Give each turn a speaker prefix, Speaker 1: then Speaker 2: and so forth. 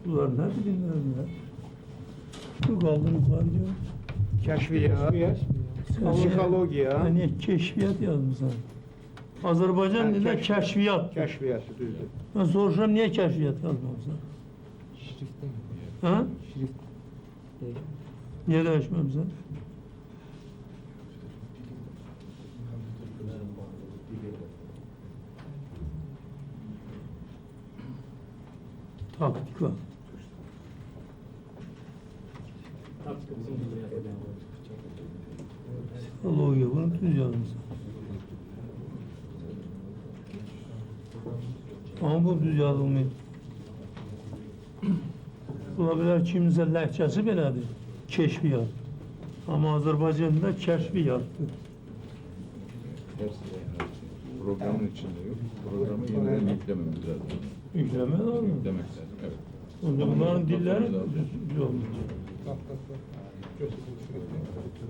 Speaker 1: Bunlar ne bilimler? Bu kaldı yukarı diyor.
Speaker 2: Kəşfiyyat, psixologiya,
Speaker 1: Hani keşfiyat yazmışlar. Azerbaycan
Speaker 2: Ha,
Speaker 1: dilinde
Speaker 2: keşf-
Speaker 1: keşfiyat.
Speaker 2: kəşfiyyat, düzdür.
Speaker 1: Ben soruşuram niye keşfiyat yazmamışlar?
Speaker 3: Şirkten
Speaker 1: Ha?
Speaker 3: şirk değil.
Speaker 1: Niye değişmemişler? Taktik var. Psikoloji bunu düz yazmışlar. Ama bu düz yazılmıyor. Ola bilər kimsə ləhcəsi belədir, keşfiyat. Ama Azerbaycan'da keşfiyatdır.
Speaker 4: Hepsi programın içinde yok. Programı yeniden yüklememiz lazım.
Speaker 1: Yükleme lazım.
Speaker 4: Yüklemek lazım. Evet.
Speaker 1: Bunların dilleri düz olmuş.
Speaker 2: Götür bu şirketi.